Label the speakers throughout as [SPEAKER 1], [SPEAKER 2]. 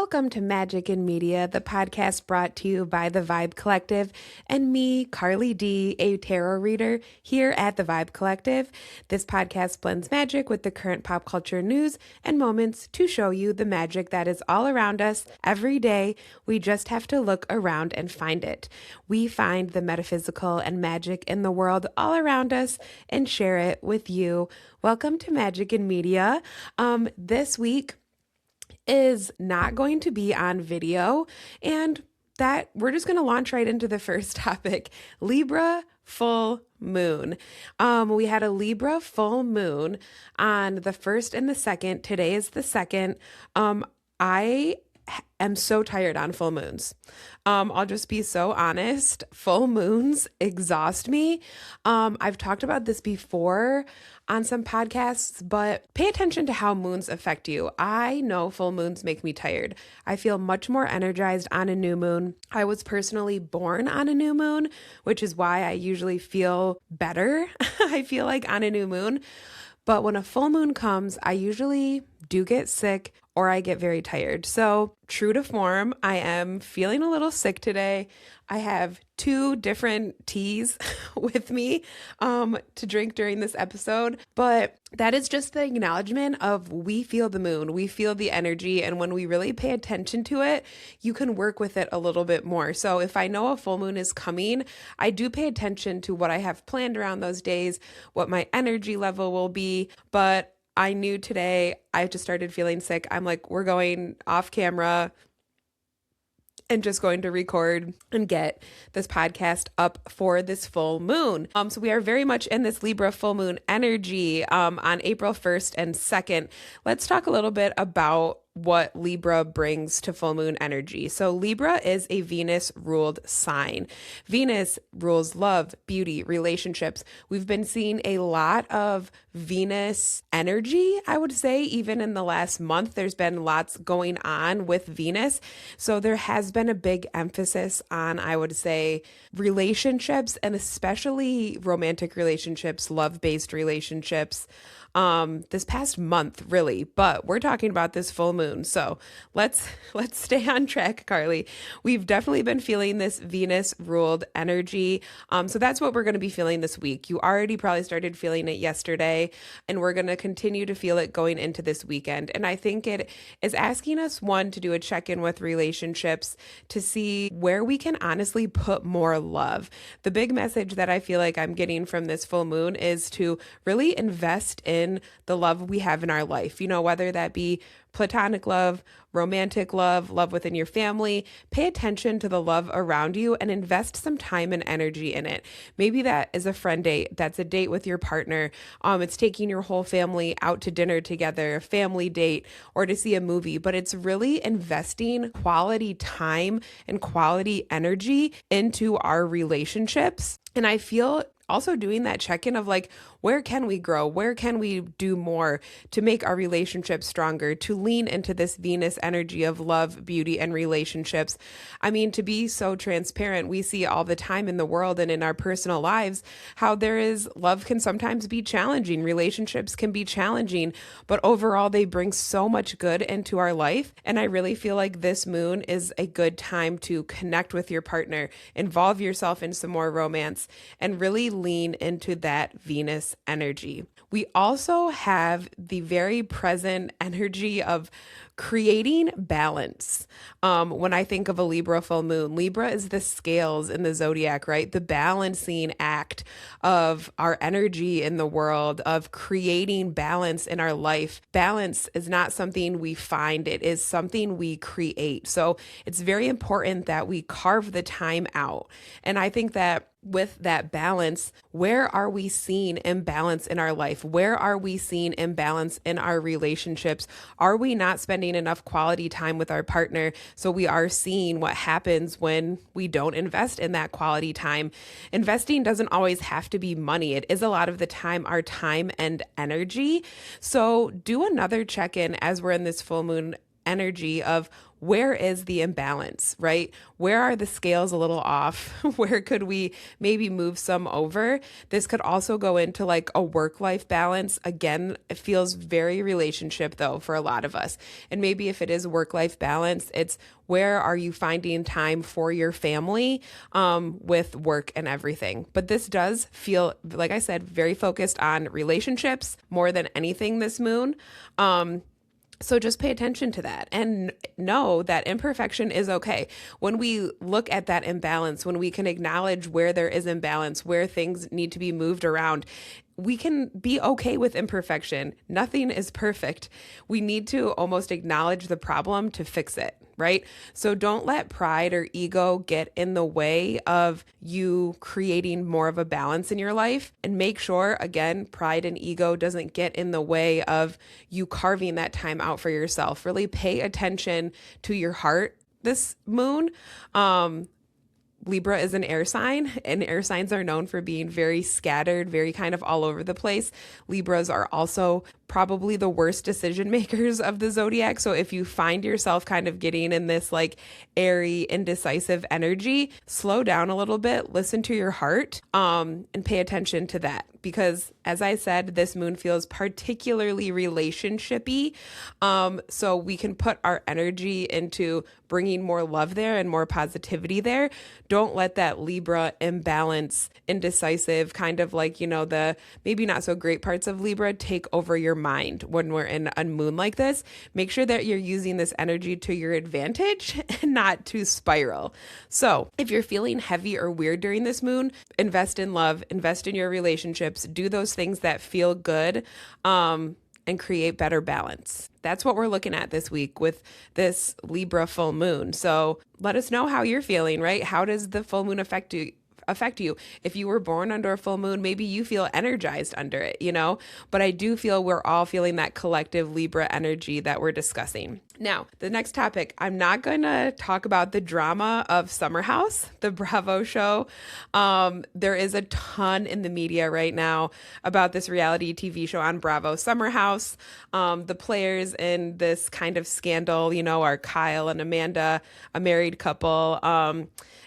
[SPEAKER 1] Welcome to Magic in Media, the podcast brought to you by the Vibe Collective and me, Carly D, a tarot reader here at the Vibe Collective. This podcast blends magic with the current pop culture news and moments to show you the magic that is all around us every day. We just have to look around and find it. We find the metaphysical and magic in the world all around us and share it with you. Welcome to Magic in Media. This week is not going to be on video, and that we're just going to launch right into the first topic, Libra Full Moon. We had a Libra Full Moon on the 1st and the 2nd. Today is the 2nd. I am so tired on full moons. I'll just be so honest. Full moons exhaust me. I've talked about this before on some podcasts, but pay attention to how moons affect you. I know full moons make me tired. I feel much more energized on a new moon. I was personally born on a new moon, which is why I usually feel better, I feel like, on a new moon. But when a full moon comes, I usually do get sick or I get very tired. So true to form, I am feeling a little sick today. I have 2 different teas with me to drink during this episode, but that is just the acknowledgement of we feel the moon, we feel the energy, and when we really pay attention to it, you can work with it a little bit more. So if I know a full moon is coming, I do pay attention to what I have planned around those days, what my energy level will be, but I knew today I just started feeling sick. I'm like, we're going off camera and just going to record and get this podcast up for this full moon. So we are very much in this Libra full moon energy on April 1st and 2nd. Let's talk a little bit about what Libra brings to full moon energy. So Libra is a Venus-ruled sign. Venus rules love, beauty, relationships. We've been seeing a lot of Venus energy, I would say. Even in the last month, there's been lots going on with Venus. So there has been a big emphasis on, I would say, relationships, and especially romantic relationships, love-based relationships, this past month, really, but we're talking about this full moon. So let's stay on track, Carly. We've definitely been feeling this Venus ruled energy. So that's what we're going to be feeling this week. You already probably started feeling it yesterday, and we're going to continue to feel it going into this weekend. And I think it is asking us, one, to do a check-in with relationships to see where we can honestly put more love. The big message that I feel like I'm getting from this full moon is to really invest in the love we have in our life, whether that be platonic love, romantic love, love within your family. Pay attention to the love around you and invest some time and energy in it. Maybe that is a friend date. That's a date with your partner. It's taking your whole family out to dinner together, a family date, or to see a movie. But it's really investing quality time and quality energy into our relationships. And I feel also doing that check-in of like, where can we grow? Where can we do more to make our relationships stronger, to lean into this Venus energy of love, beauty, and relationships? I mean, to be so transparent, we see all the time in the world and in our personal lives how love can sometimes be challenging. Relationships can be challenging, but overall they bring so much good into our life. And I really feel like this moon is a good time to connect with your partner, involve yourself in some more romance, and really lean into that Venus energy. We also have the very present energy of creating balance. When I think of a Libra full moon, Libra is the scales in the zodiac, right? The balancing act of our energy in the world, of creating balance in our life. Balance is not something we find, it is something we create. So it's very important that we carve the time out. And I think that with that balance, where are we seeing imbalance in our life? Where are we seeing imbalance in our relationships? Are we not spending enough quality time with our partner? So we are seeing what happens when we don't invest in that quality time. Investing doesn't always have to be money. It is a lot of the time our time and energy. So do another check-in as we're in this full moon energy of where is the imbalance, right? Where are the scales a little off? Where could we maybe move some over? This could also go into like a work-life balance. Again, it feels very relationship though for a lot of us. And maybe if it is work-life balance, it's where are you finding time for your family with work and everything. But this does feel, like I said, very focused on relationships more than anything this moon. So just pay attention to that and know that imperfection is okay. When we look at that imbalance, when we can acknowledge where there is imbalance, where things need to be moved around, we can be okay with imperfection. Nothing is perfect. We need to almost acknowledge the problem to fix it, right? So don't let pride or ego get in the way of you creating more of a balance in your life. And make sure, again, pride and ego doesn't get in the way of you carving that time out for yourself. Really pay attention to your heart this moon. Libra is an air sign, and air signs are known for being very scattered, very kind of all over the place. Libras are also probably the worst decision makers of the zodiac. So if you find yourself kind of getting in this like airy, indecisive energy, slow down a little bit, listen to your heart, and pay attention to that. Because as I said, this moon feels particularly relationshipy. So we can put our energy into bringing more love there and more positivity there. Don't let that Libra imbalance, indecisive, kind of like, the maybe not so great parts of Libra take over your mind when we're in a moon like this. Make sure that you're using this energy to your advantage and not to spiral. So if you're feeling heavy or weird during this moon, invest in love, invest in your relationships, do those things that feel good, and create better balance. That's what we're looking at this week with this Libra full moon. So let us know how you're feeling, right? How does the full moon affect you? If you were born under a full moon, maybe you feel energized under it, but I do feel we're all feeling that collective Libra energy that we're discussing. Now, the next topic, I'm not going to talk about the drama of Summer House, the Bravo show. There is a ton in the media right now about this reality TV show on Bravo, Summer House. The players in this kind of scandal, are Kyle and Amanda, a married couple.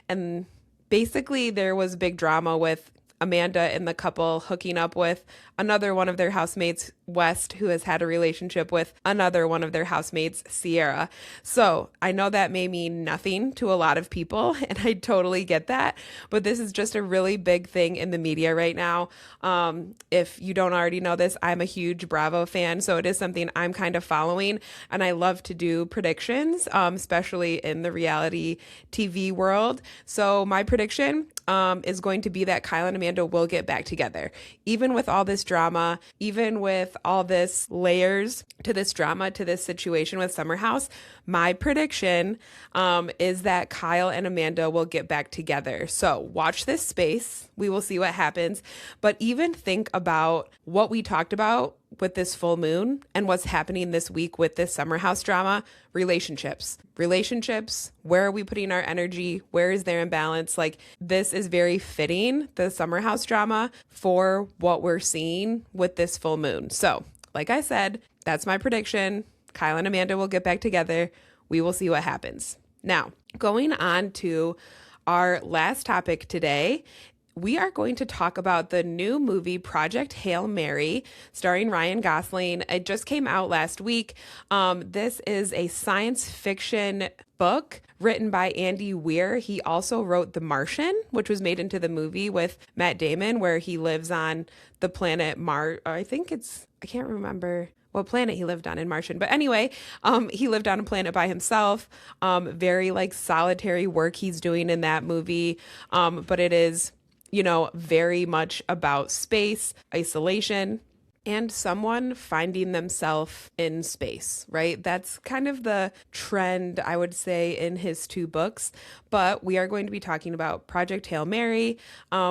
[SPEAKER 1] And basically, there was big drama with Amanda and the couple hooking up with another one of their housemates, West, who has had a relationship with another one of their housemates, Sierra. So I know that may mean nothing to a lot of people, and I totally get that. But this is just a really big thing in the media right now. If you don't already know this, I'm a huge Bravo fan, so it is something I'm kind of following, and I love to do predictions, especially in the reality TV world. So my prediction is going to be that Kyle and Amanda will get back together. Even with all this drama, even with all this layers to this drama, to this situation with Summer House, my prediction is that Kyle and Amanda will get back together. So watch this space. We will see what happens. But even think about what we talked about with this full moon and what's happening this week with this Summer House drama. Relationships, where are we putting our energy? Where is there imbalance? Like, this is very fitting, the Summer House drama, for what we're seeing with this full moon. So like I said, that's my prediction. Kyle and Amanda will get back together. We will see what happens. Now, going on to our last topic today, we are going to talk about the new movie Project Hail Mary, starring Ryan Gosling. It just came out last week. This is a science fiction book written by Andy Weir. He also wrote The Martian, which was made into the movie with Matt Damon, where he lives on the planet Mars. I can't remember what planet he lived on in Martian. But anyway, he lived on a planet by himself. Very like solitary work he's doing in that movie. But it is, very much about space, isolation, and someone finding themselves in space, right? That's kind of the trend, I would say, in his two books. But we are going to be talking about Project Hail Mary,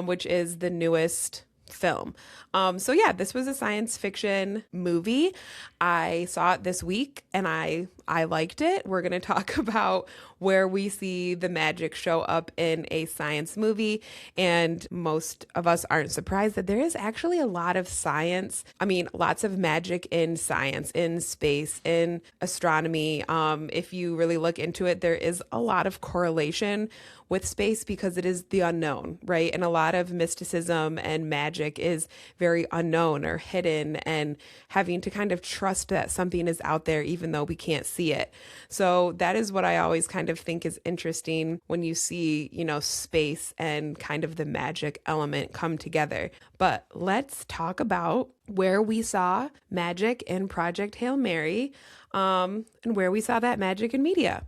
[SPEAKER 1] which is the newest film. This was a science fiction movie. I saw it this week and I I liked it. We're going to talk about where we see the magic show up in a science movie. And most of us aren't surprised that there is actually a lot of science. I mean, lots of magic in science, in space, in astronomy. If you really look into it, there is a lot of correlation with space because it is the unknown, right? And a lot of mysticism and magic is very unknown or hidden, and having to kind of trust that something is out there even though we can't see it. So that is what I always kind of think is interesting when you see, space and kind of the magic element come together. But let's talk about where we saw magic in Project Hail Mary, and where we saw that magic in media.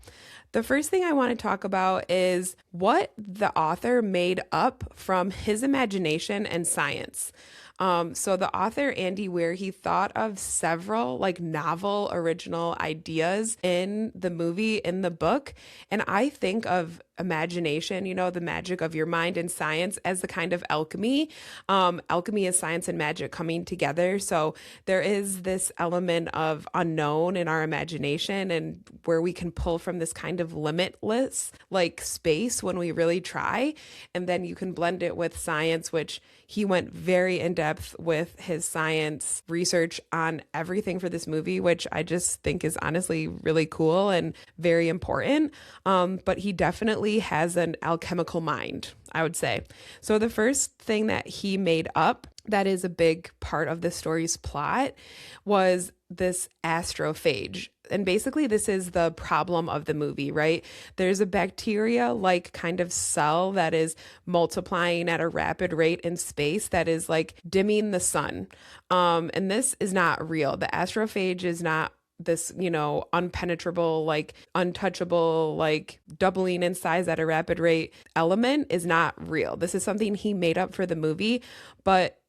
[SPEAKER 1] The first thing I want to talk about is what the author made up from his imagination and science. So the author, Andy Weir, he thought of several novel original ideas in the movie, in the book. And I think of imagination, the magic of your mind, and science as the kind of alchemy. Alchemy is science and magic coming together. So there is this element of unknown in our imagination, and where we can pull from this kind of limitless space when we really try. And then you can blend it with science, which he went very in depth with his science research on everything for this movie, which I just think is honestly really cool and very important. But he definitely has an alchemical mind, I would say. So the first thing that he made up that is a big part of the story's plot was this astrophage. And basically this is the problem of the movie, right? There's a bacteria-like kind of cell that is multiplying at a rapid rate in space that is dimming the sun. And this is not real. The astrophage is not this, unpenetrable, untouchable, doubling in size at a rapid rate element is not real. This is something he made up for the movie, but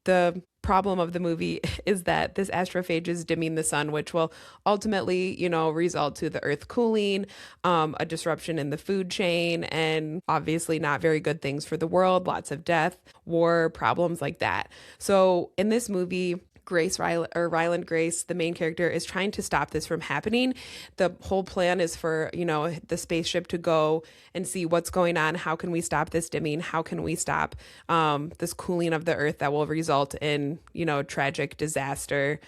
[SPEAKER 1] the problem of the movie is that this astrophage is dimming the sun, which will ultimately, result to the earth cooling, a disruption in the food chain, and obviously not very good things for the world, lots of death, war, problems like that. So in this movie, Ryland Grace, the main character, is trying to stop this from happening. The whole plan is for, the spaceship to go and see what's going on. How can we stop this dimming? How can we stop this cooling of the earth that will result in, tragic disaster,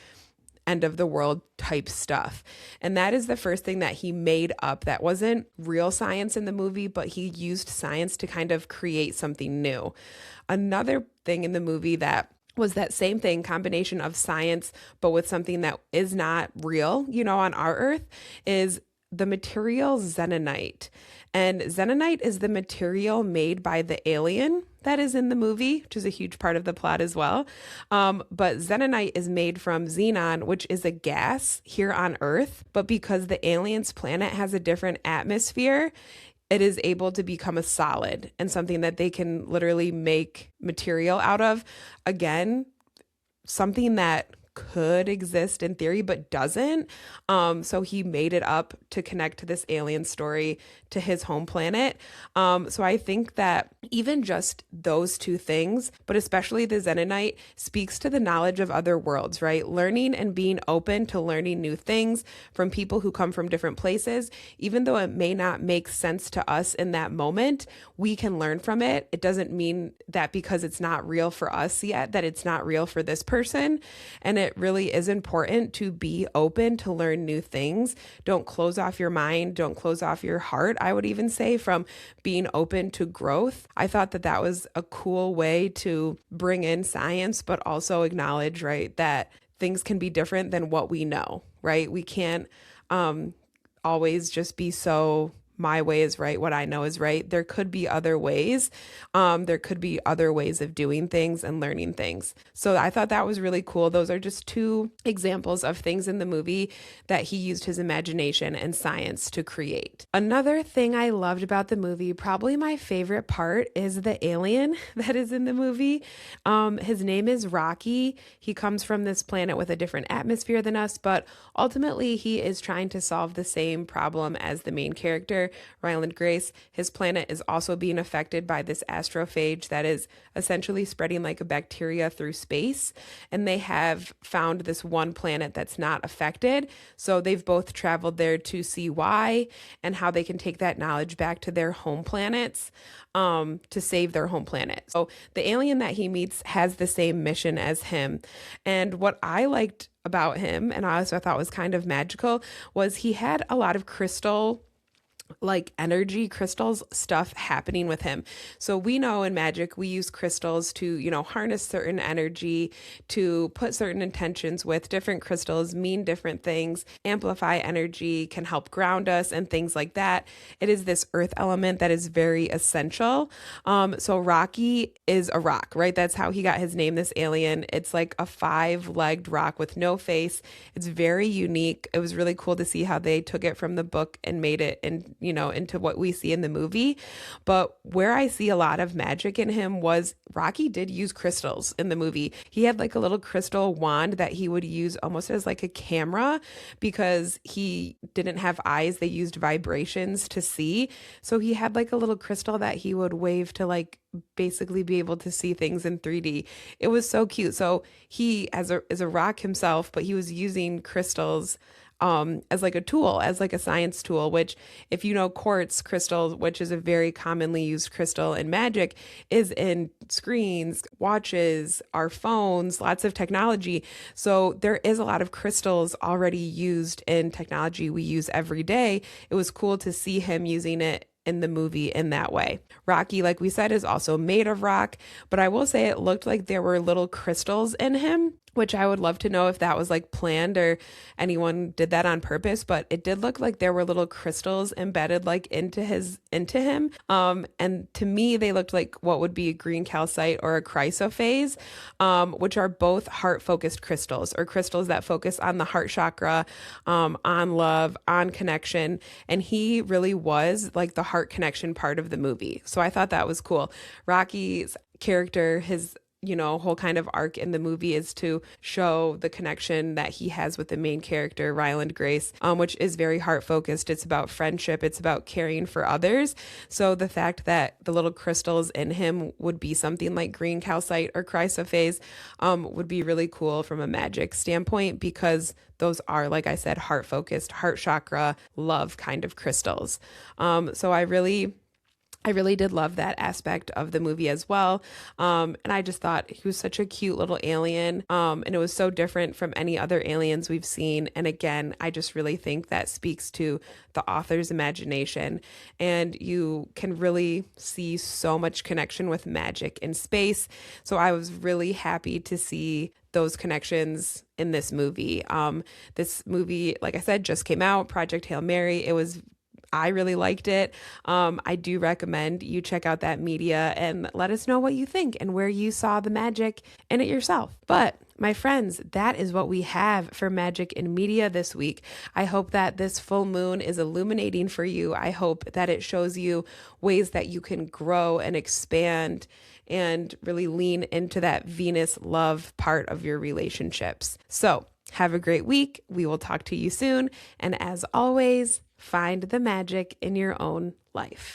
[SPEAKER 1] end of the world type stuff? And that is the first thing that he made up. That wasn't real science in the movie, but he used science to kind of create something new. Another thing in the movie that was that same thing, combination of science, but with something that is not real, on our earth, is the material xenonite. And xenonite is the material made by the alien that is in the movie, which is a huge part of the plot as well. But xenonite is made from xenon, which is a gas here on Earth. But because the alien's planet has a different atmosphere, it is able to become a solid and something that they can literally make material out of. Again, something that could exist in theory, but doesn't. So he made it up to connect to this alien story to his home planet. So I think that even just those two things, but especially the xenonite, speaks to the knowledge of other worlds, right? Learning and being open to learning new things from people who come from different places. Even though it may not make sense to us in that moment, we can learn from it. It doesn't mean that because it's not real for us yet, that it's not real for this person. And it really is important to be open to learn new things. Don't close off your mind. Don't close off your heart, I would even say, from being open to growth. I thought that that was a cool way to bring in science, but also acknowledge, right, that things can be different than what we know, right? We can't always just be so my way is right, what I know is right. There could be other ways. There could be other ways of doing things and learning things. So I thought that was really cool. Those are just two examples of things in the movie that he used his imagination and science to create. Another thing I loved about the movie, probably my favorite part, is the alien that is in the movie. His name is Rocky. He comes from this planet with a different atmosphere than us, but ultimately he is trying to solve the same problem as the main character. character, Ryland Grace, his planet is also being affected by this astrophage that is essentially spreading like a bacteria through space. And they have found this one planet that's not affected. So they've both traveled there to see why and how they can take that knowledge back to their home planets to save their home planet. So the alien that he meets has the same mission as him. And what I liked about him, and I also thought was kind of magical, was he had a lot of crystal like energy crystals stuff happening with him. So we know in magic we use crystals to, harness certain energy, to put certain intentions with. Different crystals mean different things, amplify energy, can help ground us and things like that. It is this earth element that is very essential. So Rocky is a rock, right? That's how he got his name, this alien. It's like a 5-legged rock with no face. It's very unique. It was really cool to see how they took it from the book and made it into what we see in the movie. But where I see a lot of magic in him was Rocky did use crystals in the movie. He had like a little crystal wand that he would use almost as like a camera because he didn't have eyes. They used vibrations to see. So he had like a little crystal that he would wave to like basically be able to see things in 3D. It was so cute. So he is a rock himself, but he was using crystals as like a tool, as like a science tool, which if you know quartz crystal, which is a very commonly used crystal in magic, is in screens, watches, our phones, lots of technology. So there is a lot of crystals already used in technology we use every day. It was cool to see him using it in the movie in that way. Rocky, like we said, is also made of rock, but I will say it looked like there were little crystals in him, which I would love to know if that was like planned or anyone did that on purpose, but it did look like there were little crystals embedded like into him. And to me, they looked like what would be a green calcite or a chrysoprase, which are both heart-focused crystals or crystals that focus on the heart chakra, on love, on connection. And he really was like the heart connection part of the movie. So I thought that was cool. Rocky's character, his whole kind of arc in the movie is to show the connection that he has with the main character, Ryland Grace, which is very heart focused. It's about friendship. It's about caring for others. So the fact that the little crystals in him would be something like green calcite or chrysoprase would be really cool from a magic standpoint, because those are, like I said, heart focused, heart chakra, love kind of crystals. So I really did love that aspect of the movie as well. And I just thought he was such a cute little alien. And it was so different from any other aliens we've seen. And again, I just really think that speaks to the author's imagination. And you can really see so much connection with magic in space. So I was really happy to see those connections in this movie. This movie, like I said, just came out, Project Hail Mary. I really liked it. I do recommend you check out that media and let us know what you think and where you saw the magic in it yourself. But my friends, that is what we have for magic in media this week. I hope that this full moon is illuminating for you. I hope that it shows you ways that you can grow and expand and really lean into that Venus love part of your relationships. So have a great week. We will talk to you soon. And as always, find the magic in your own life.